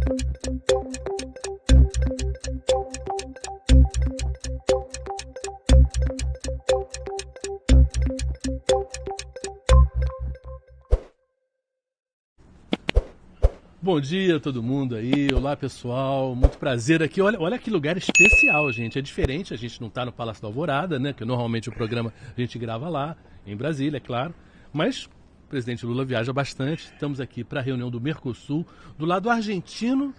Bom dia a todo mundo aí, olá pessoal, muito prazer aqui. Olha que lugar especial, gente, é diferente, a gente não está no Palácio da Alvorada, né, que normalmente o programa a gente grava lá, em Brasília, é claro, mas o presidente Lula viaja bastante, estamos aqui para a reunião do Mercosul, do lado argentino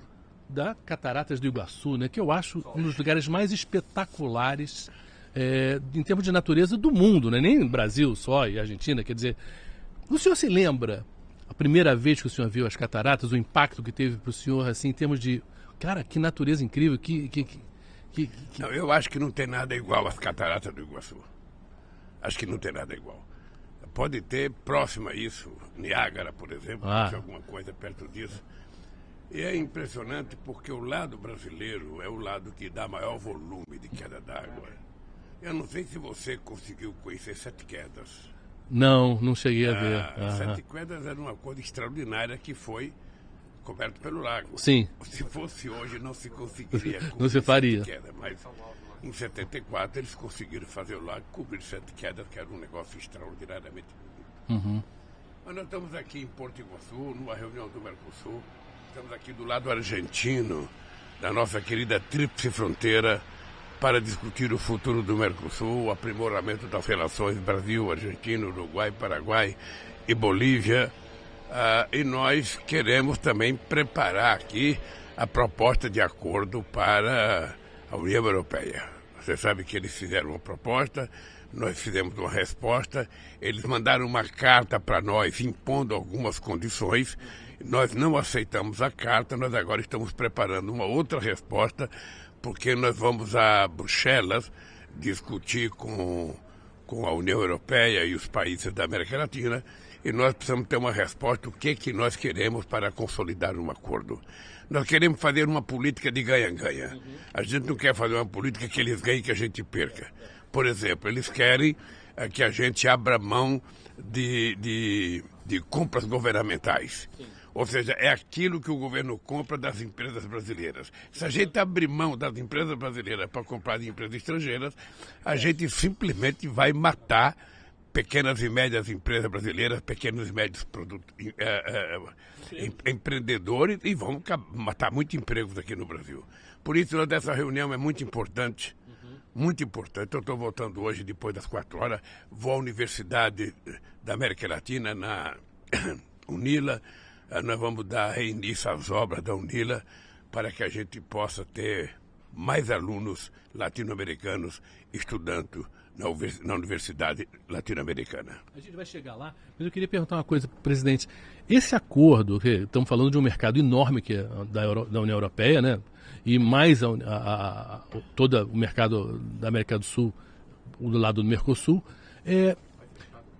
da Cataratas do Iguaçu, né, que eu acho um dos lugares mais espetaculares em termos de natureza do mundo, né, nem no Brasil só e Argentina, quer dizer, o senhor se lembra a primeira vez que o senhor viu as cataratas, o impacto que teve para o senhor, assim, em termos de... Cara, que natureza incrível, Não, eu acho que não tem nada igual às cataratas do Iguaçu. Acho que não tem nada igual. Pode ter próximo a isso, Niágara, por exemplo, pode ser alguma coisa perto disso. E é impressionante porque o lado brasileiro é o lado que dá maior volume de queda d'água. Eu não sei se você conseguiu conhecer Sete Quedas. Não cheguei a ver. Sete Quedas era uma coisa extraordinária que foi coberto pelo lago. Sim. Se fosse hoje não se conseguiria cobrir não se faria. Sete Quedas, mas em 74 eles conseguiram fazer o lago cobrir Sete Quedas, que era um negócio extraordinariamente bonito. Uhum. Mas nós estamos aqui em Porto Iguaçu, numa reunião do Mercosul, estamos aqui do lado argentino, da nossa querida Tríplice Fronteira, para discutir o futuro do Mercosul, o aprimoramento das relações Brasil, Argentina, Uruguai, Paraguai e Bolívia. E nós queremos também preparar aqui a proposta de acordo para a União Europeia. Você sabe que eles fizeram uma proposta, nós fizemos uma resposta, eles mandaram uma carta para nós impondo algumas condições, nós não aceitamos a carta, nós agora estamos preparando uma outra resposta, porque nós vamos a Bruxelas discutir com a União Europeia e os países da América Latina e nós precisamos ter uma resposta do que nós queremos para consolidar um acordo. Nós queremos fazer uma política de ganha-ganha. A gente não quer fazer uma política que eles ganhem e que a gente perca. Por exemplo, eles querem que a gente abra mão de compras governamentais. Ou seja, é aquilo que o governo compra das empresas brasileiras. Se a gente abrir mão das empresas brasileiras para comprar de empresas estrangeiras, a gente simplesmente vai matar pequenas e médias empresas brasileiras, pequenos e médios empreendedores e vão matar muitos empregos aqui no Brasil. Por isso, essa reunião é muito importante. Muito importante. Eu estou voltando hoje, depois das 4 horas, vou à Universidade da América Latina, na UNILA. Nós vamos dar reinício às obras da UNILA para que a gente possa ter mais alunos latino-americanos estudando na Universidade Latino-Americana. A gente vai chegar lá, mas eu queria perguntar uma coisa para o presidente. Esse acordo, que estamos falando de um mercado enorme que é da União Europeia, né? E mais todo o mercado da América do Sul, do lado do Mercosul,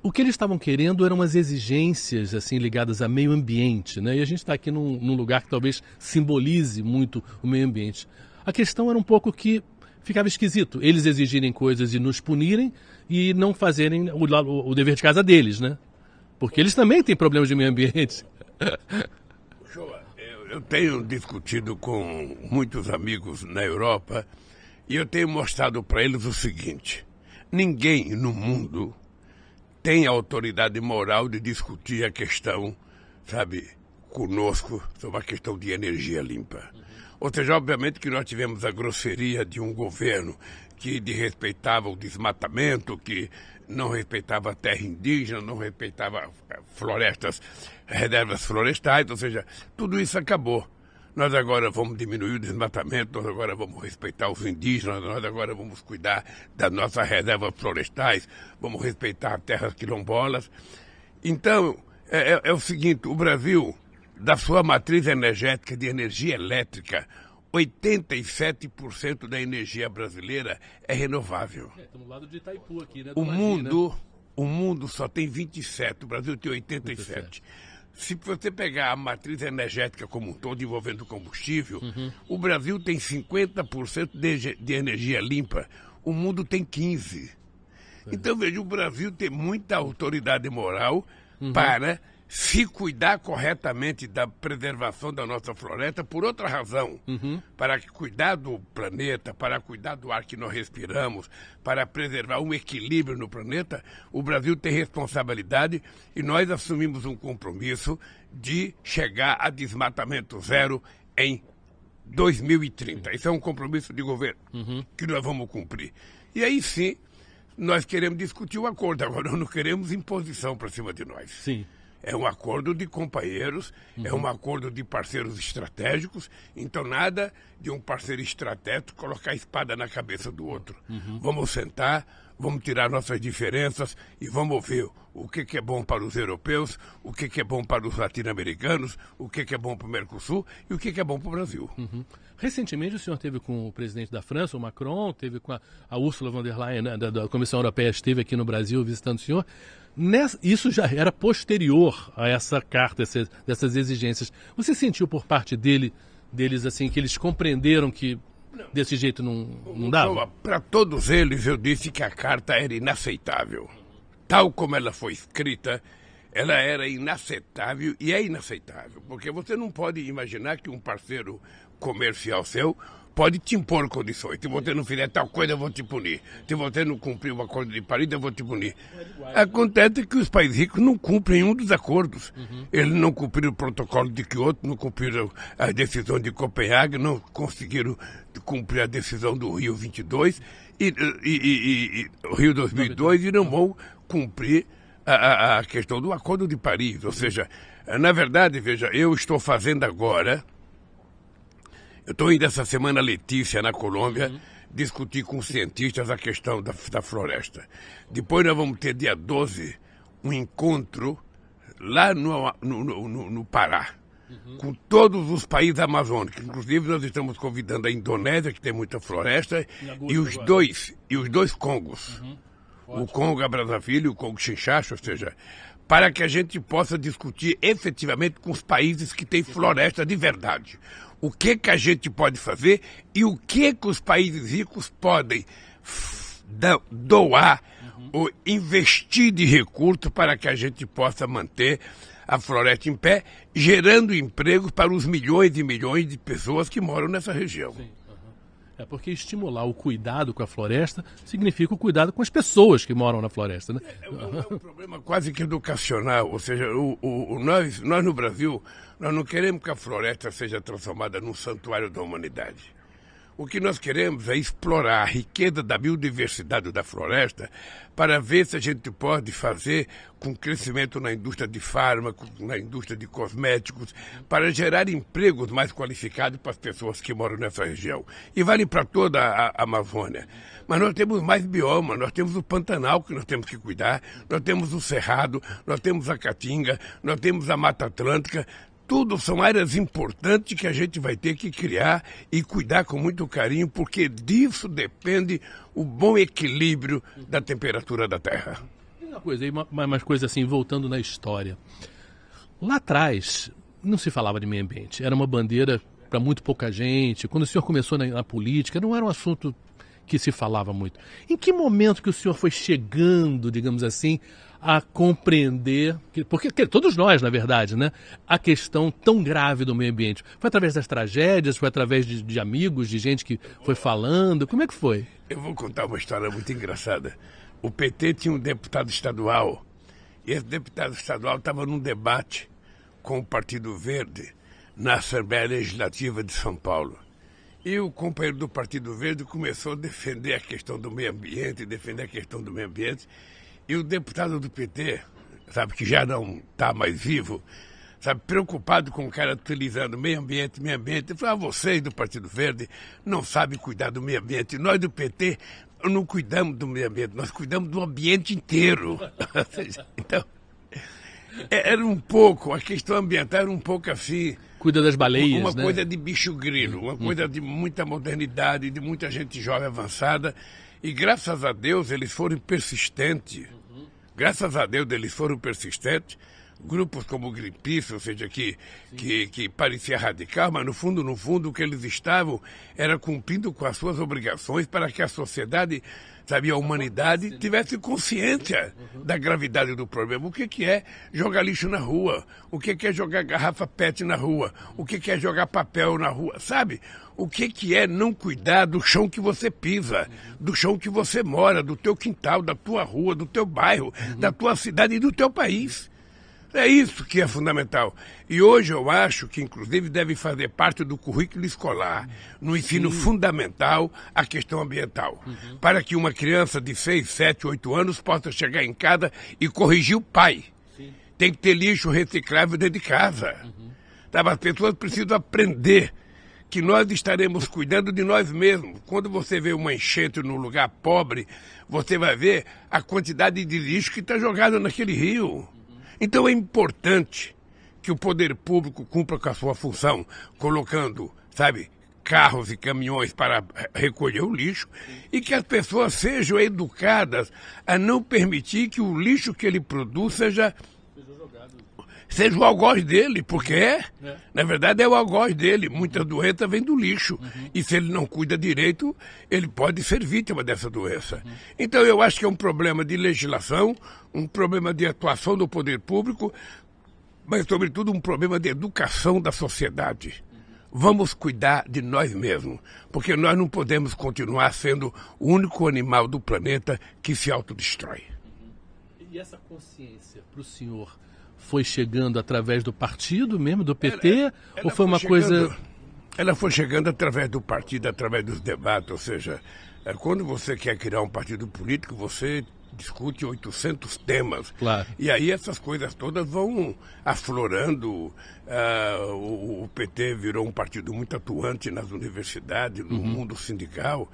o que eles estavam querendo eram umas exigências assim ligadas a meio ambiente, né? E a gente está aqui num lugar que talvez simbolize muito o meio ambiente. A questão era um pouco que ficava esquisito eles exigirem coisas e nos punirem e não fazerem o dever de casa deles, né? Porque eles também têm problemas de meio ambiente. Eu tenho discutido com muitos amigos na Europa e eu tenho mostrado para eles o seguinte: ninguém no mundo tem autoridade moral de discutir a questão, sabe, conosco, sobre a questão de energia limpa. Ou seja, obviamente que nós tivemos a grosseria de um governo que desrespeitava o desmatamento, que não respeitava a terra indígena, não respeitava florestas, reservas florestais, ou seja, tudo isso acabou. Nós agora vamos diminuir o desmatamento, nós agora vamos respeitar os indígenas, nós agora vamos cuidar das nossas reservas florestais, vamos respeitar terras quilombolas. Então, é o seguinte, o Brasil, da sua matriz energética de energia elétrica, 87% da energia brasileira é renovável. Estamos do lado de Itaipu aqui, né? O mundo só tem 27, o Brasil tem 87. Se você pegar a matriz energética como um todo, envolvendo combustível, o Brasil tem 50% de energia limpa, o mundo tem 15%. Então, veja, o Brasil tem muita autoridade moral para se cuidar corretamente da preservação da nossa floresta por outra razão, para cuidar do planeta, para cuidar do ar que nós respiramos, para preservar um equilíbrio no planeta, o Brasil tem responsabilidade e nós assumimos um compromisso de chegar a desmatamento zero em 2030. Isso é um compromisso de governo que nós vamos cumprir. E aí sim, nós queremos discutir o acordo, agora nós não queremos imposição para cima de nós. Sim. É um acordo de companheiros, é um acordo de parceiros estratégicos, então nada de um parceiro estratégico colocar a espada na cabeça do outro. Vamos sentar, vamos tirar nossas diferenças e vamos ver o que é bom para os europeus, o que é bom para os latino-americanos, o que é bom para o Mercosul e o que é bom para o Brasil. Recentemente o senhor teve com o presidente da França, o Macron, teve com a Ursula von der Leyen, né, da Comissão Europeia, esteve aqui no Brasil visitando o senhor. Isso já era posterior a essa carta, dessas exigências. Você sentiu por parte deles assim, que eles compreenderam que desse jeito não dava? Para todos eles eu disse que a carta era inaceitável. Tal como ela foi escrita, ela era inaceitável e é inaceitável. Porque você não pode imaginar que um parceiro comercial seu pode te impor condições. Se você não fizer tal coisa, eu vou te punir. Se você não cumprir o acordo de Paris, eu vou te punir. Acontece que os países ricos não cumprem um dos acordos. Eles não cumpriram o protocolo de Kyoto, não cumpriram a decisão de Copenhague, não conseguiram cumprir a decisão do Rio 22 e Rio 2002 e não vão cumprir a questão do acordo de Paris. Ou seja, na verdade, veja, eu estou fazendo agora... Eu estou indo essa semana a Letícia, na Colômbia, discutir com os cientistas a questão da floresta. Depois nós vamos ter, dia 12, um encontro lá no Pará, com todos os países amazônicos. Inclusive nós estamos convidando a Indonésia, que tem muita floresta, e os dois Congos. O Congo Brazzaville e o Congo Kinshasa, ou seja, para que a gente possa discutir efetivamente com os países que têm floresta de verdade. O que a gente pode fazer e o que os países ricos podem doar ou investir de recursos para que a gente possa manter a floresta em pé, gerando empregos para os milhões e milhões de pessoas que moram nessa região. Sim. É porque estimular o cuidado com a floresta significa o cuidado com as pessoas que moram na floresta, né? É um problema quase que educacional, ou seja, nós no Brasil, nós não queremos que a floresta seja transformada num santuário da humanidade. O que nós queremos é explorar a riqueza da biodiversidade da floresta para ver se a gente pode fazer com crescimento na indústria de fármacos, na indústria de cosméticos, para gerar empregos mais qualificados para as pessoas que moram nessa região. E vale para toda a Amazônia. Mas nós temos mais bioma, nós temos o Pantanal que nós temos que cuidar, nós temos o Cerrado, nós temos a Caatinga, nós temos a Mata Atlântica. Tudo são áreas importantes que a gente vai ter que criar e cuidar com muito carinho, porque disso depende o bom equilíbrio da temperatura da Terra. Uma coisa, uma coisa assim, voltando na história. Lá atrás, não se falava de meio ambiente. Era uma bandeira para muito pouca gente. Quando o senhor começou na política, não era um assunto que se falava muito. Em que momento que o senhor foi chegando, digamos assim, a compreender, porque todos nós, na verdade, né, a questão tão grave do meio ambiente? Foi através das tragédias, foi através de amigos, de gente que foi falando? Como é que foi? Eu vou contar uma história muito engraçada. O PT tinha um deputado estadual, e esse deputado estadual estava num debate com o Partido Verde na Assembleia Legislativa de São Paulo. E o companheiro do Partido Verde começou a defender a questão do meio ambiente, e o deputado do PT, sabe, que já não está mais vivo, sabe, preocupado com o cara utilizando meio ambiente, ele falou, vocês do Partido Verde não sabem cuidar do meio ambiente. Nós do PT não cuidamos do meio ambiente, nós cuidamos do ambiente inteiro. Então, era um pouco, a questão ambiental era um pouco assim... Cuida das baleias, uma né? coisa de bicho grilo, uma coisa de muita modernidade, de muita gente jovem avançada. E graças a Deus eles foram persistentes. Graças a Deus eles foram persistentes. Grupos como o Greenpeace, ou seja, que parecia radical, mas no fundo, o que eles estavam era cumprindo com as suas obrigações para que a sociedade sabe, a humanidade tivesse consciência da gravidade do problema. O que é jogar lixo na rua? O que é jogar garrafa PET na rua? O que é jogar papel na rua? Sabe? O que é não cuidar do chão que você pisa, do chão que você mora, do teu quintal, da tua rua, do teu bairro, da tua cidade e do teu país? É isso que é fundamental. E hoje eu acho que, inclusive, deve fazer parte do currículo escolar, no ensino fundamental, a questão ambiental. Para que uma criança de 6, 7, 8 anos possa chegar em casa e corrigir o pai. Tem que ter lixo reciclável dentro de casa. As pessoas precisam aprender que nós estaremos cuidando de nós mesmos. Quando você vê uma enchente num lugar pobre, você vai ver a quantidade de lixo que está jogado naquele rio. Então é importante que o poder público cumpra com a sua função, colocando, sabe, carros e caminhões para recolher o lixo e que as pessoas sejam educadas a não permitir que o lixo que ele produz seja o algoz dele, porque na verdade é o algoz dele. Muitas doenças vêm do lixo. E se ele não cuida direito, ele pode ser vítima dessa doença. Então eu acho que é um problema de legislação, um problema de atuação do poder público, mas sobretudo um problema de educação da sociedade. Vamos cuidar de nós mesmos, porque nós não podemos continuar sendo o único animal do planeta que se autodestrói. E essa consciência para o senhor foi chegando através do partido mesmo, do PT, ou foi uma coisa... Ela foi chegando através do partido, através dos debates, ou seja, quando você quer criar um partido político, você discute 800 temas. Claro. E aí essas coisas todas vão aflorando. O PT virou um partido muito atuante nas universidades, no mundo sindical.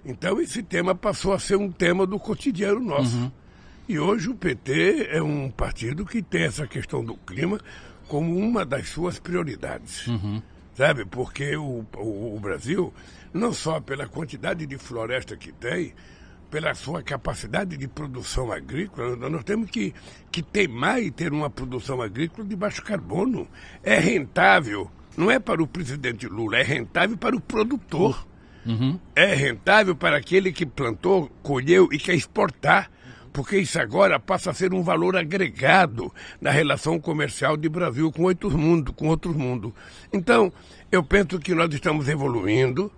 Então esse tema passou a ser um tema do cotidiano nosso. E hoje o PT é um partido que tem essa questão do clima como uma das suas prioridades. Sabe? Porque o Brasil, não só pela quantidade de floresta que tem, pela sua capacidade de produção agrícola, nós temos que teimar e ter uma produção agrícola de baixo carbono. É rentável, não é para o presidente Lula, é rentável para o produtor. É rentável para aquele que plantou, colheu e quer exportar. Porque isso agora passa a ser um valor agregado na relação comercial de Brasil com outros mundos. Então, eu penso que nós estamos evoluindo.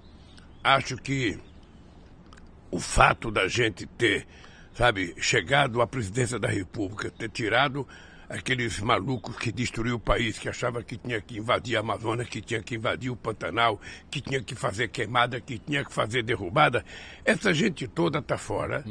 Acho que o fato da gente ter, sabe, chegado à presidência da República, ter tirado aqueles malucos que destruíram o país, que achavam que tinha que invadir a Amazônia, que tinha que invadir o Pantanal, que tinha que fazer queimada, que tinha que fazer derrubada, essa gente toda está fora.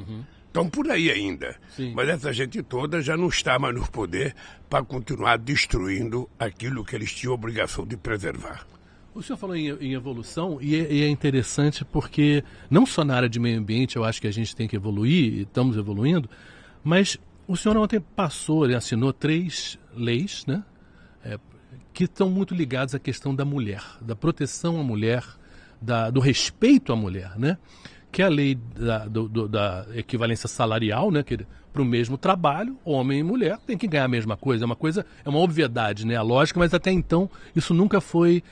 Estão por aí ainda. Sim. Mas essa gente toda já não está mais no poder para continuar destruindo aquilo que eles tinham obrigação de preservar. O senhor falou em evolução e é interessante porque não só na área de meio ambiente eu acho que a gente tem que evoluir, e estamos evoluindo, mas o senhor ontem ele assinou 3 leis, né, que estão muito ligadas à questão da mulher, da proteção à mulher, do respeito à mulher, né? Que é a lei da equivalência salarial, né, que para o mesmo trabalho, homem e mulher tem que ganhar a mesma coisa. É uma obviedade, né, a lógica, mas até então isso nunca foi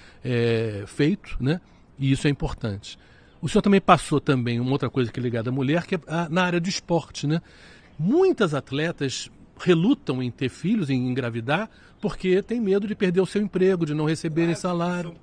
feito, né, e isso é importante. O senhor também passou uma outra coisa que é ligada à mulher, que é na área do esporte, né? Muitas atletas relutam em ter filhos, em engravidar, porque tem medo de perder o seu emprego, de não receberem salário.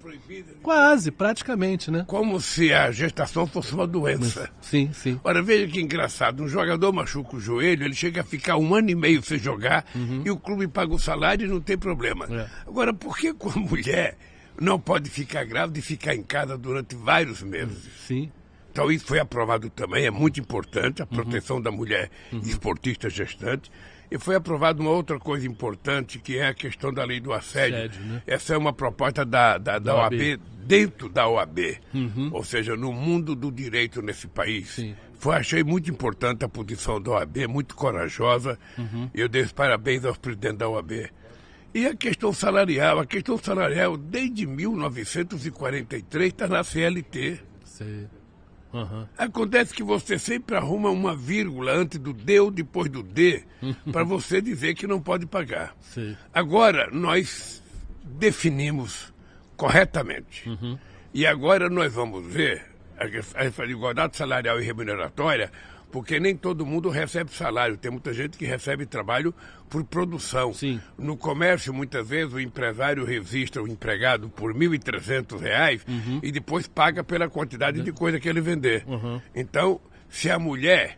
Quase, praticamente, né? Como se a gestação fosse uma doença. Sim, sim. Ora, veja que engraçado, um jogador machuca o joelho, ele chega a ficar 1 ano e meio sem jogar, e o clube paga o salário e não tem problema. Agora, por que com a mulher não pode ficar grávida e ficar em casa durante vários meses? Sim. Então isso foi aprovado também, é muito importante, a proteção da mulher esportista gestante. E foi aprovada uma outra coisa importante, que é a questão da lei do assédio. Né? Essa é uma proposta da OAB, dentro da OAB, ou seja, no mundo do direito nesse país. Sim. Achei muito importante a posição da OAB, muito corajosa. Eu dei os parabéns aos presidentes da OAB. E a questão salarial, desde 1943 está na CLT. Sim. Acontece que você sempre arruma uma vírgula antes do D ou depois do D para você dizer que não pode pagar. Sim. Agora nós definimos corretamente. E agora nós vamos ver a igualdade salarial e remuneratória Porque nem todo mundo recebe salário. Tem muita gente que recebe trabalho por produção. Sim. No comércio, muitas vezes, o empresário registra o empregado por R$ 1.300 e depois paga pela quantidade de coisa que ele vender. Então, se a mulher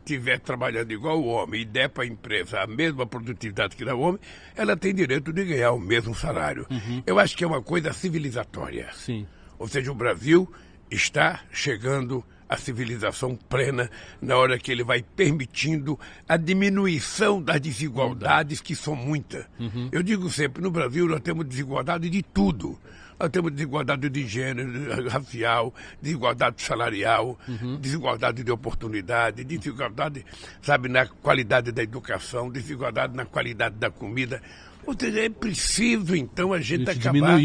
estiver trabalhando igual o homem e der para a empresa a mesma produtividade que dá o homem, ela tem direito de ganhar o mesmo salário. Eu acho que é uma coisa civilizatória. Sim. Ou seja, o Brasil está chegando à civilização plena na hora que ele vai permitindo a diminuição das desigualdades, que são muitas. Eu digo sempre, no Brasil nós temos desigualdade de tudo. Nós temos desigualdade de gênero, racial, desigualdade salarial, desigualdade de oportunidade, desigualdade, sabe, na qualidade da educação, desigualdade na qualidade da comida. Ou seja, é preciso, então, a gente acabar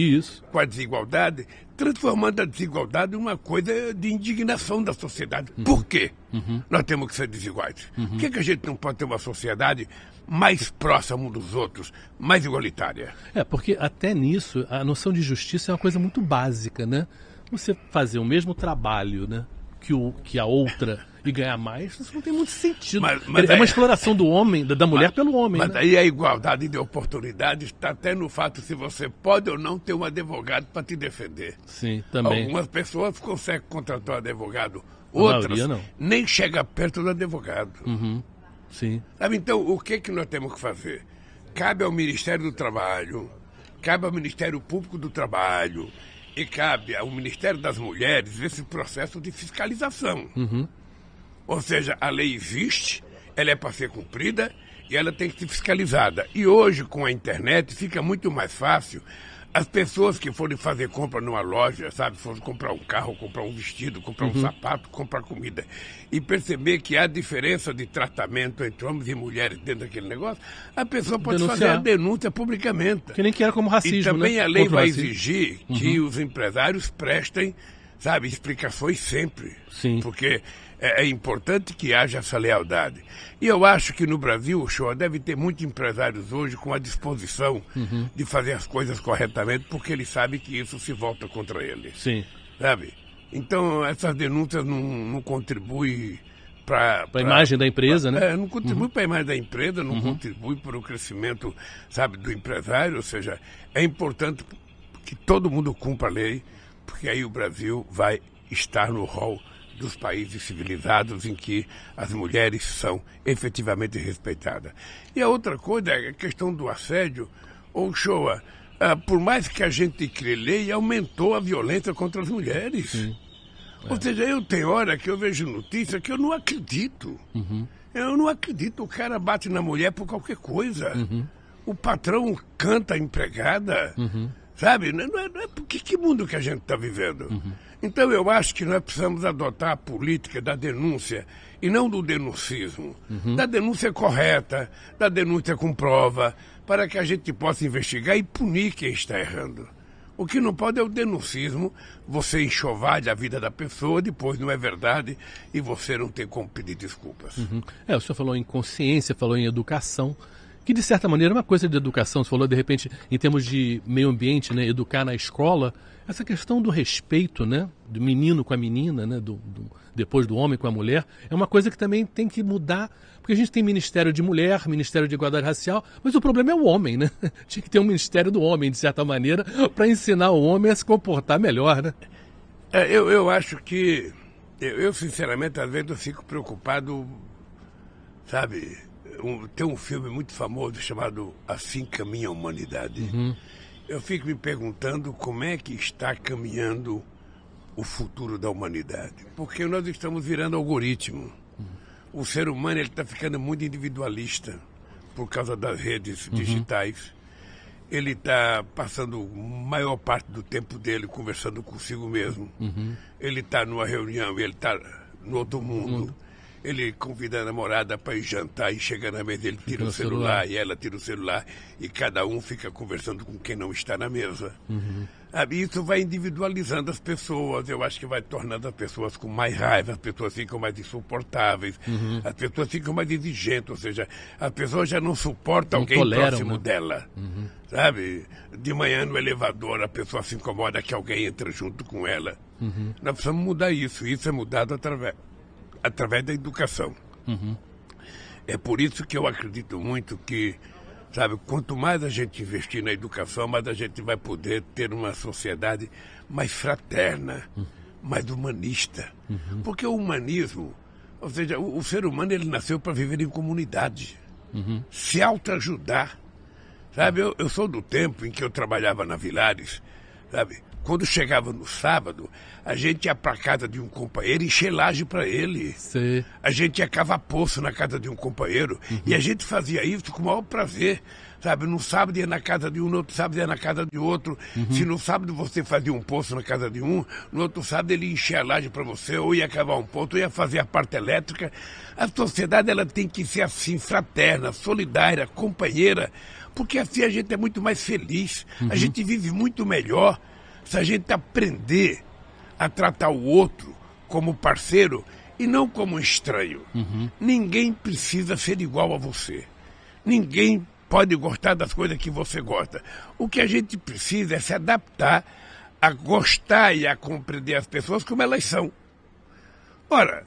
com a desigualdade, transformando a desigualdade em uma coisa de indignação da sociedade. Por quê? Nós temos que ser desiguais. Por que a gente não pode ter uma sociedade mais próxima um dos outros, mais igualitária? Porque até nisso, a noção de justiça é uma coisa muito básica, né? Você fazer o mesmo trabalho, né, que a outra e ganhar mais, isso não tem muito sentido. Mas é uma exploração do homem, da mulher pelo homem. Mas né? Aí a igualdade de oportunidades está até no fato se você pode ou não ter um advogado para te defender. Sim, também. Algumas pessoas conseguem contratar um advogado, outras nem chega perto do advogado. Sim. Sabe, então, o que nós temos que fazer? Cabe ao Ministério do Trabalho, cabe ao Ministério Público do Trabalho e cabe ao Ministério das Mulheres esse processo de fiscalização. Ou seja, a lei existe, ela é para ser cumprida e ela tem que ser fiscalizada. E hoje, com a internet, fica muito mais fácil as pessoas que forem fazer compra numa loja, sabe, forem comprar um carro, comprar um vestido, comprar um sapato, comprar comida, e perceber que há diferença de tratamento entre homens e mulheres dentro daquele negócio, a pessoa pode fazer a denúncia publicamente. Que nem que era como racismo, e também, né? A lei vai exigir que os empresários prestem, sabe, explicações sempre. Sim. Porque é importante que haja essa lealdade. E eu acho que no Brasil, o show deve ter muitos empresários hoje com a disposição de fazer as coisas corretamente, porque eles sabem que isso se volta contra eles. Sim. Sabe? Então, essas denúncias não contribuem para a imagem da empresa, né? Não contribui para a imagem da empresa, não contribui para o crescimento, sabe, do empresário. Ou seja, é importante que todo mundo cumpra a lei, porque aí o Brasil vai estar no rol dos países civilizados em que as mulheres são efetivamente respeitadas. E a outra coisa é a questão do assédio. Ou Shoa, por mais que a gente crie lei, aumentou a violência contra as mulheres. Sim. Ou seja, eu tenho hora que eu vejo notícia que eu não acredito. Eu não acredito. O cara bate na mulher por qualquer coisa. O patrão canta a empregada. Sabe? Não é que mundo que a gente está vivendo? Então eu acho que nós precisamos adotar a política da denúncia e não do denuncismo. Da denúncia correta, da denúncia com prova, para que a gente possa investigar e punir quem está errando. O que não pode é o denuncismo, você enxovalha a vida da pessoa, depois não é verdade e você não tem como pedir desculpas. O senhor falou em consciência, falou em educação, que de certa maneira é uma coisa de educação. Você falou de repente em termos de meio ambiente, né, educar na escola, essa questão do respeito, né, do menino com a menina, né, depois do homem com a mulher, é uma coisa que também tem que mudar, porque a gente tem Ministério de Mulher, Ministério de Igualdade Racial, mas o problema é o homem, né? Tinha que ter um Ministério do Homem, de certa maneira, para ensinar o homem a se comportar melhor, né? Eu acho que, eu sinceramente, às vezes eu fico preocupado, sabe, tem um filme muito famoso chamado Assim Caminha a Humanidade. Eu fico me perguntando como é que está caminhando o futuro da humanidade. Porque nós estamos virando algoritmo. O ser humano está ficando muito individualista por causa das redes digitais. Ele está passando a maior parte do tempo dele conversando consigo mesmo. Ele está numa reunião, ele está no outro mundo. Ele convida a namorada para ir jantar e chega na mesa, ele tira o celular e ela tira o celular e cada um fica conversando com quem não está na mesa. Isso vai individualizando as pessoas, eu acho que vai tornando as pessoas com mais raiva, as pessoas ficam mais insuportáveis, as pessoas ficam mais exigentes, ou seja, as pessoas já não suportam alguém próximo dela. Sabe? De manhã no elevador a pessoa se através da educação. É por isso que eu acredito muito que, sabe, quanto mais a gente investir na educação, mais a gente vai poder ter uma sociedade mais fraterna, mais humanista. Porque o humanismo, ou seja, o ser humano ele nasceu para viver em comunidade, se autoajudar. Sabe, eu sou do tempo em que eu trabalhava na Vilares, sabe? Quando chegava no sábado, a gente ia para casa de um companheiro e encher laje para ele. Sim. A gente ia cavar poço na casa de um companheiro e a gente fazia isso com o maior prazer. Sabe, no sábado ia na casa de um, no outro sábado ia na casa de outro. Se no sábado você fazia um poço na casa de um, no outro sábado ele enchia a laje para você, ou ia cavar um poço, ou ia fazer a parte elétrica. A sociedade ela tem que ser assim, fraterna, solidária, companheira, porque assim a gente é muito mais feliz, a gente vive muito melhor. Se a gente aprender a tratar o outro como parceiro e não como estranho. Ninguém precisa ser igual a você. Ninguém pode gostar das coisas que você gosta. O que a gente precisa é se adaptar a gostar e a compreender as pessoas como elas são. Ora,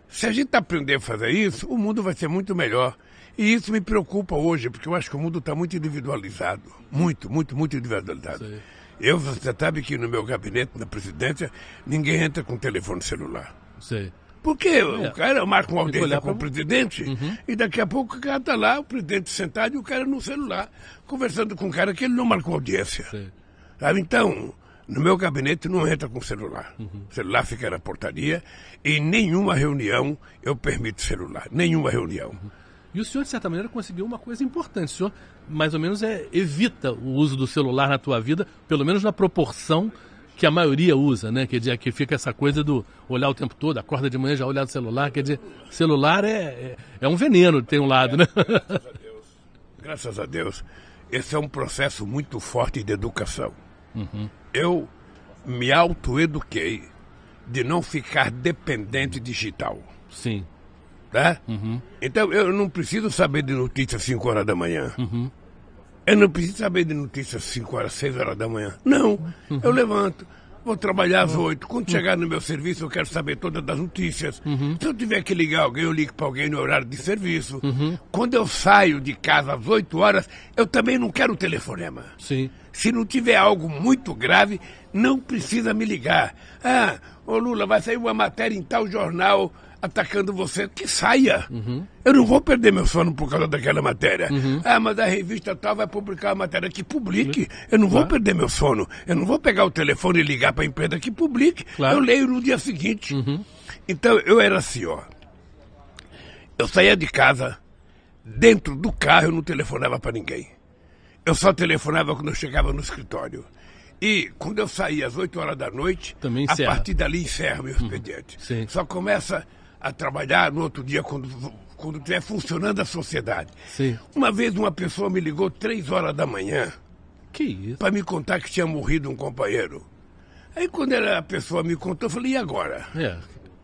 se a gente aprender a fazer isso, o mundo vai ser muito melhor. E isso me preocupa hoje, porque eu acho que o mundo está muito individualizado. Muito, muito, muito individualizado. Sim. Você sabe que no meu gabinete, na presidência, ninguém entra com telefone celular. Sei. Porque o cara marca uma audiência com o pra... presidente e daqui a pouco o cara está lá, o presidente sentado e o cara no celular, conversando com um cara que ele não marcou audiência. Sabe? Então, no meu gabinete não entra com celular. O celular fica na portaria e em nenhuma reunião eu permito celular. Nenhuma reunião. E o senhor, de certa maneira, conseguiu uma coisa importante. O senhor, mais ou menos, evita o uso do celular na tua vida, pelo menos na proporção que a maioria usa, né? Quer dizer, que fica essa coisa do olhar o tempo todo, acorda de manhã já olhar o celular. Quer dizer, celular é um veneno, tem um lado, né? Graças a Deus. Graças a Deus. Esse é um processo muito forte de educação. Eu me autoeduquei de não ficar dependente digital. Sim. Tá? Então eu não preciso saber de notícias 5 horas da manhã. Eu não preciso saber de notícias 5 horas, 6 horas da manhã. Não. Eu levanto, vou trabalhar às 8. Quando chegar no meu serviço, eu quero saber todas as notícias. Se eu tiver que ligar alguém, eu ligo para alguém no horário de serviço. Quando eu saio de casa às 8 horas, eu também não quero telefonema. Sim. Se não tiver algo muito grave, não precisa me ligar. Ah, ô Lula, vai sair uma matéria em tal jornal atacando você, que saia. Eu não vou perder meu sono por causa daquela matéria. Ah, mas a revista tal vai publicar a matéria, que publique. Eu não vou perder meu sono. Eu não vou pegar o telefone e ligar para a empresa, que publique. Eu leio no dia seguinte. Então, eu era assim, ó. Eu saía de casa, dentro do carro eu não telefonava para ninguém. Eu só telefonava quando eu chegava no escritório. E quando eu saía às 8 horas da noite, também a partir dali encerra meu expediente. Só começa a trabalhar no outro dia quando estiver funcionando a sociedade. Uma vez uma pessoa me ligou 3 horas da manhã para me contar que tinha morrido um companheiro. Aí quando a pessoa me contou, eu falei, e agora?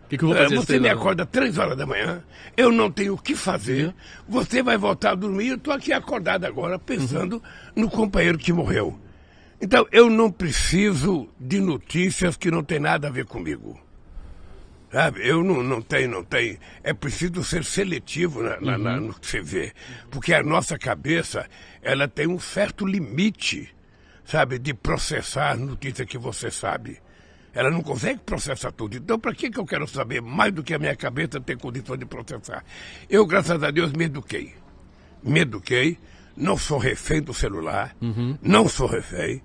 O que eu vou fazer? Você me acorda 3 horas da manhã, eu não tenho o que fazer, você vai voltar a dormir, eu estou aqui acordado agora pensando no companheiro que morreu. Então, eu não preciso de notícias que não tem nada a ver comigo. Sabe? Eu não tenho. É preciso ser seletivo no que você vê. Porque a nossa cabeça, ela tem um certo limite, sabe, de processar a notícia que você sabe. Ela não consegue processar tudo. Então, para que eu quero saber mais do que a minha cabeça tem condição de processar? Eu, graças a Deus, me eduquei. Não sou refém do celular. Não sou refém.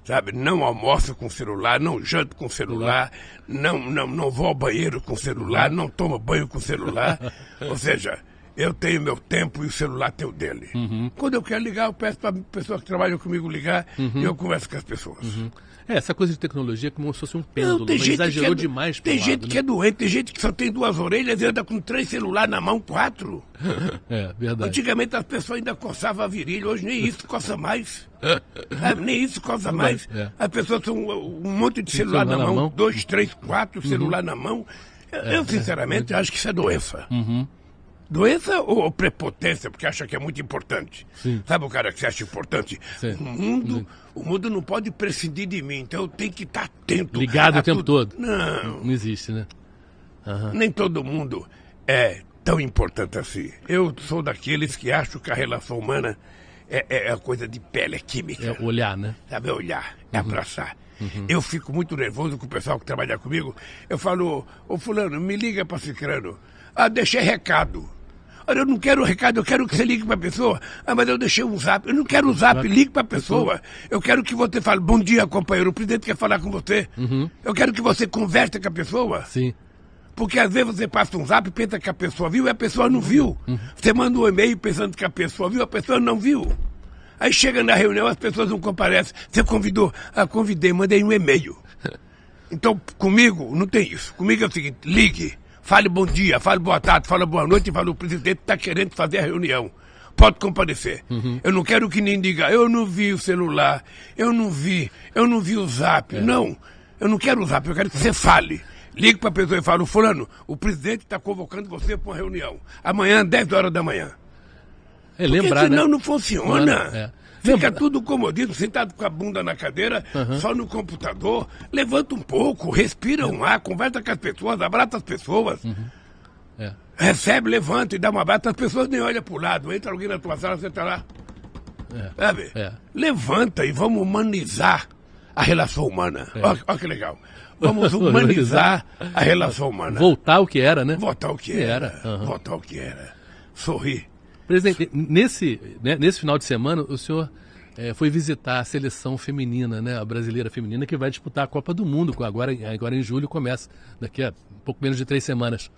Sabe? Não almoço com celular, não janto com celular, não vou ao banheiro com celular, não tomo banho com celular. Ou seja, eu tenho meu tempo e o celular tem o dele. Quando eu quero ligar, eu peço para pessoas que trabalham comigo ligar e eu converso com as pessoas. Essa coisa de tecnologia é como se fosse um pêndulo, mas exagerou demais. Tem gente que é doente, tem gente que só tem 2 orelhas e anda com 3 celulares na mão, 4. É, verdade. Antigamente as pessoas ainda coçavam a virilha, hoje nem isso coça mais. Nem isso coça mais. As pessoas são um monte de celular na mão, 2, 3, 4 celular na mão. Eu sinceramente acho que isso é doença. Doença ou prepotência, porque acha que é muito importante. Sabe o cara que você acha importante? O mundo não pode prescindir de mim, então eu tenho que estar atento. Ligado o tempo todo. Não existe, né? Nem todo mundo é tão importante assim. Eu sou daqueles que acham que a relação humana é a coisa de pele, é química. É olhar, né? Sabe, olhar, é abraçar. Eu fico muito nervoso com o pessoal que trabalha comigo. Eu falo, ô fulano, me liga para Cicrano. Deixei recado. Olha, eu não quero recado, eu quero que você ligue para a pessoa. Mas eu deixei um zap. Eu não quero um zap, ligue para a pessoa. Eu quero que você fale, bom dia, companheiro, o presidente quer falar com você. Eu quero que você converse com a pessoa. Sim. Porque às vezes você passa um zap e pensa que a pessoa viu e a pessoa não viu. Você manda um e-mail pensando que a pessoa viu, a pessoa não viu. Aí chega na reunião, as pessoas não comparecem. Você convidou? Convidei, mandei um e-mail. Então, comigo, não tem isso. Comigo é o seguinte, ligue, fale bom dia, fale boa tarde, fale boa noite e fale o presidente está querendo fazer a reunião. Pode comparecer. Eu não quero que nem diga, eu não vi o celular, eu não vi o zap. Não, eu não quero o zap, eu quero que você fale. Ligue para a pessoa e fala, fulano, o presidente está convocando você para uma reunião. Amanhã, 10 horas da manhã. Lembrar, porque senão né? não funciona. Fica tudo comodismo, sentado com a bunda na cadeira, só no computador. Levanta um pouco, respira um ar, conversa com as pessoas, abraça as pessoas. Recebe, levanta e dá um abraço. As pessoas nem olham para o lado. Entra alguém na tua sala, você está lá. Sabe? Levanta e vamos humanizar a relação humana. Olha que legal. Vamos humanizar a relação humana. Voltar ao que era, né? Voltar ao que era. Voltar ao que era. Sorrir. Presidente, nesse final de semana, o senhor foi visitar a seleção feminina, né? A brasileira feminina, que vai disputar a Copa do Mundo, agora em julho começa, daqui a pouco menos de 3 semanas.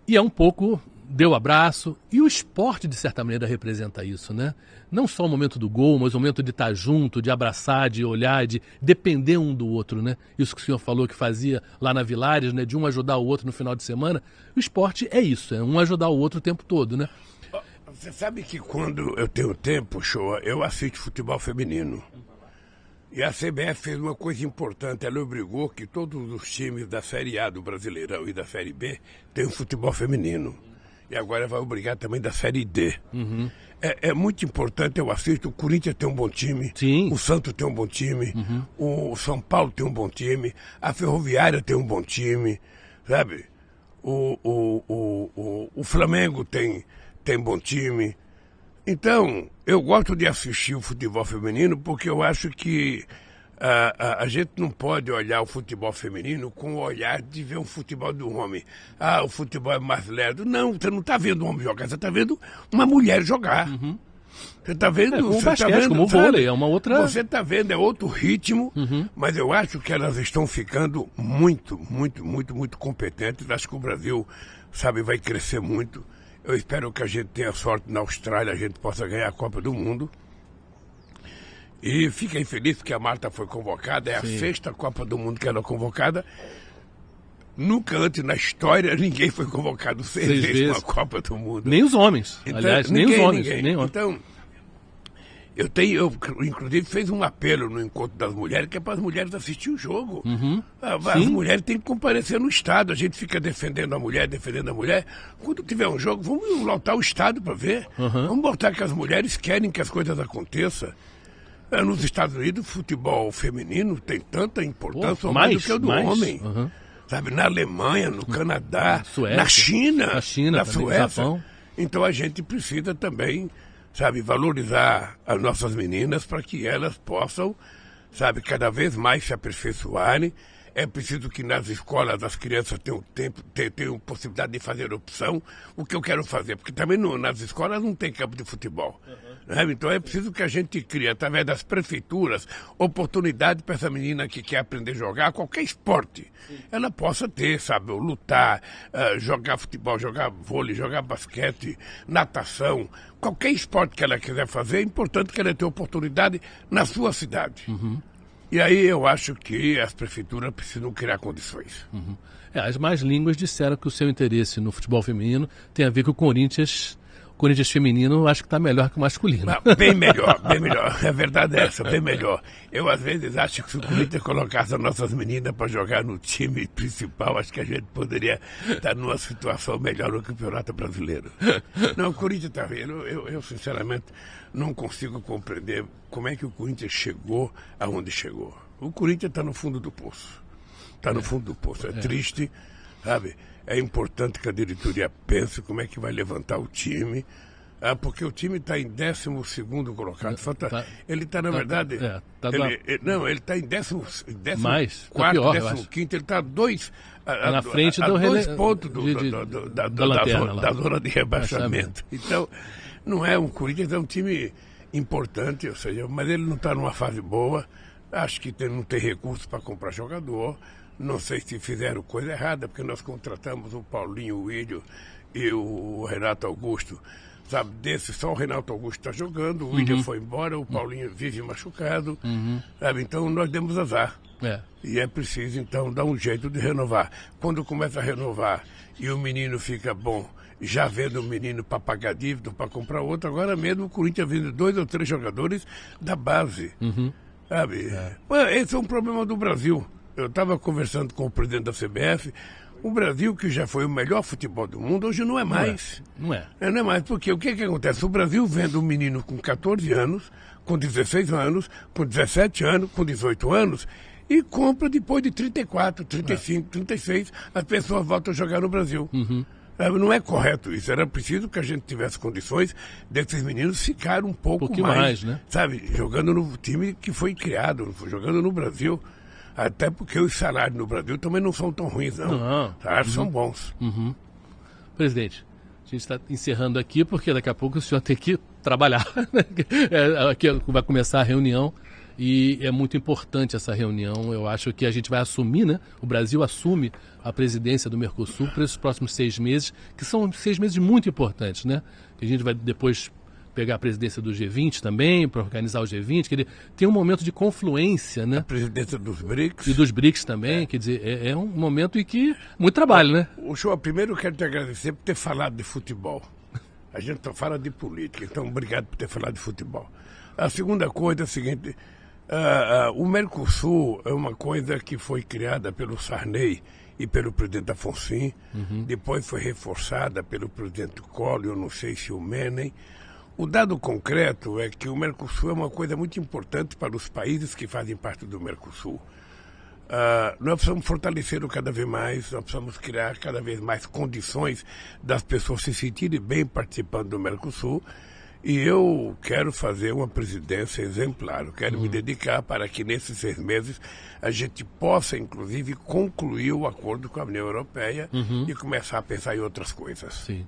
E é um pouco, deu abraço, e o esporte, de certa maneira, representa isso, né? Não só o momento do gol, mas o momento de estar junto, de abraçar, de olhar, de depender um do outro, né? Isso que o senhor falou que fazia lá na Vilares, né? De um ajudar o outro no final de semana. O esporte é isso, é um ajudar o outro o tempo todo, né? Você sabe que quando eu tenho tempo, Shoa, eu assisto futebol feminino. E a CBF fez uma coisa importante, ela obrigou que todos os times da Série A do Brasileirão e da Série B tenham futebol feminino. E agora vai obrigar também da Série D. É muito importante, eu assisto, o Corinthians tem um bom time, Sim. O Santos tem um bom time, o São Paulo tem um bom time, a Ferroviária tem um bom time, sabe? O Flamengo tem bom time. Então, eu gosto de assistir o futebol feminino porque eu acho que a gente não pode olhar o futebol feminino com o olhar de ver um futebol do homem. O futebol é mais lerdo. Não, você não está vendo um homem jogar, você está vendo uma mulher jogar. Você está vendo... como o você basquete, tá vendo, como o vôlei, é uma outra... Você está vendo, é outro ritmo, mas eu acho que elas estão ficando muito, muito, muito, muito competentes. Acho que o Brasil, sabe, vai crescer muito. Eu espero que a gente tenha sorte na Austrália, a gente possa ganhar a Copa do Mundo. E fiquei feliz que a Marta foi convocada, é a 6ª Copa do Mundo que ela é convocada. Nunca antes na história ninguém foi convocado 6 vezes para a Copa do Mundo. Nem os homens, então, aliás, ninguém, nem os homens. Ninguém. Nem homens. Então, eu inclusive fez um apelo no Encontro das Mulheres, que é para as mulheres assistir o jogo. As mulheres têm que comparecer no estádio. A gente fica defendendo a mulher. Quando tiver um jogo, vamos lotar o estádio para ver. Vamos botar que as mulheres querem que as coisas aconteçam. Nos Estados Unidos, o futebol feminino tem tanta importância ou mais do que o do homem. Sabe, na Alemanha, no Canadá, Suécia, na China, também, na Suécia. Japão. Então a gente precisa também, sabe, valorizar as nossas meninas para que elas possam, sabe, cada vez mais se aperfeiçoarem. É preciso que nas escolas as crianças tenham possibilidade de fazer opção. O que eu quero fazer, porque também nas escolas não tem campo de futebol. Né? Então é preciso que a gente crie, através das prefeituras, oportunidade para essa menina que quer aprender a jogar qualquer esporte. Ela possa ter, sabe, lutar, jogar futebol, jogar vôlei, jogar basquete, natação. Qualquer esporte que ela quiser fazer, é importante que ela tenha oportunidade na sua cidade. E aí eu acho que as prefeituras precisam criar condições. As más línguas disseram que o seu interesse no futebol feminino tem a ver com o Corinthians feminino, acho que está melhor que o masculino. Bem melhor, bem melhor. A verdade é essa, bem melhor. Eu às vezes acho que se o Corinthians colocasse as nossas meninas para jogar no time principal, acho que a gente poderia estar numa situação melhor no Campeonato Brasileiro. Não, o Corinthians está vendo. Eu sinceramente não consigo compreender como é que o Corinthians chegou aonde chegou. O Corinthians está no fundo do poço. Está no fundo do poço. É triste, sabe? É importante que a diretoria pense como é que vai levantar o time, porque o time está em 12º colocado. Ele está, na verdade... ele está em 14º, 15º, ele está a dois... na frente a do 2 pontos da zona de rebaixamento. Então, não é um Corinthians, é um time importante, ou seja, mas ele não está numa fase boa. Acho que não tem recursos para comprar jogador. Não sei se fizeram coisa errada, porque nós contratamos o Paulinho, o Willian e o Renato Augusto. Sabe, só o Renato Augusto está jogando, o Willian foi embora, o Paulinho vive machucado. Sabe, então nós demos azar. E é preciso, então, dar um jeito de renovar. Quando começa a renovar e o menino fica bom, já vendo o menino para pagar dívida, para comprar outro, agora mesmo o Corinthians vende 2 ou 3 jogadores da base. Sabe? Esse é um problema do Brasil. Eu estava conversando com o presidente da CBF. O Brasil, que já foi o melhor futebol do mundo, hoje não é mais. Não é. Não é mais, porque o que acontece? O Brasil vende um menino com 14 anos, com 16 anos, com 17 anos, com 18 anos, e compra depois de 34, 35, 36, as pessoas voltam a jogar no Brasil. Não é correto isso. Era preciso que a gente tivesse condições desses meninos ficar um pouco mais, né? Sabe, jogando no time que foi criado, jogando no Brasil. Até porque os salários no Brasil também não são tão ruins, não. Os salários são bons. Presidente, a gente está encerrando aqui porque daqui a pouco o senhor tem que trabalhar. Aqui vai começar a reunião e é muito importante essa reunião. Eu acho que a gente vai assumir, né? O Brasil assume a presidência do Mercosul para esses próximos 6 meses, que são 6 meses muito importantes, né? Que a gente vai depois pegar a presidência do G20 também, para organizar o G20, que ele tem um momento de confluência, né? A presidência dos BRICS. E dos BRICS também, quer dizer, é um momento em que muito trabalho, né? O senhor, primeiro eu quero te agradecer por ter falado de futebol. A gente só fala de política, então obrigado por ter falado de futebol. A segunda coisa é a seguinte, o Mercosul é uma coisa que foi criada pelo Sarney e pelo presidente Afonso, depois foi reforçada pelo presidente Collor, eu não sei se o Menem. O dado concreto é que o Mercosul é uma coisa muito importante para os países que fazem parte do Mercosul. Nós precisamos fortalecê-lo cada vez mais, nós precisamos criar cada vez mais condições das pessoas se sentirem bem participando do Mercosul. E eu quero fazer uma presidência exemplar, eu quero me dedicar para que nesses 6 meses a gente possa, inclusive, concluir o acordo com a União Europeia e começar a pensar em outras coisas. Sim.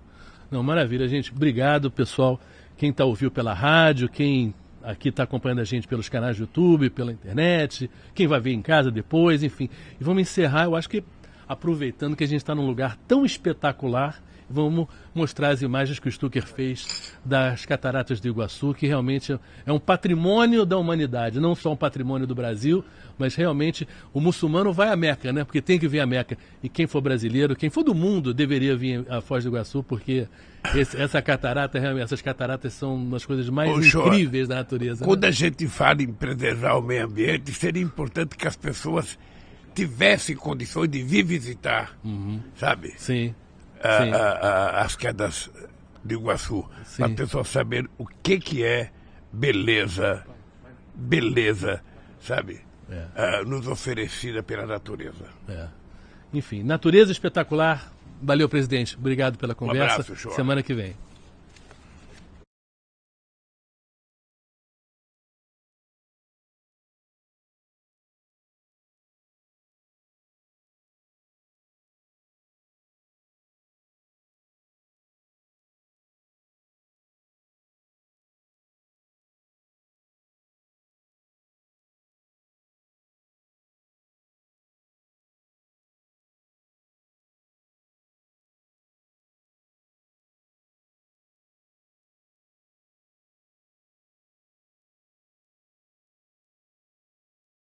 Não, maravilha, gente. Obrigado, pessoal. Quem está ouvindo pela rádio, quem aqui está acompanhando a gente pelos canais do YouTube, pela internet, quem vai ver em casa depois, enfim. E vamos encerrar, eu acho que aproveitando que a gente está num lugar tão espetacular, vamos mostrar as imagens que o Stucker fez das Cataratas do Iguaçu, que realmente é um patrimônio da humanidade, não só um patrimônio do Brasil, mas realmente o muçulmano vai à Meca, né? Porque tem que vir à Meca. E quem for brasileiro, quem for do mundo, deveria vir à Foz do Iguaçu, porque essas cataratas são uma das coisas mais incríveis da natureza. Quando a gente fala em preservar o meio ambiente, seria importante que as pessoas tivessem condições de vir visitar, sabe? Sim. As quedas do Iguaçu, para as pessoas saberem o que é beleza, sabe? Nos oferecida pela natureza. Enfim, natureza espetacular. Valeu, presidente. Obrigado pela conversa. Um abraço, semana que vem.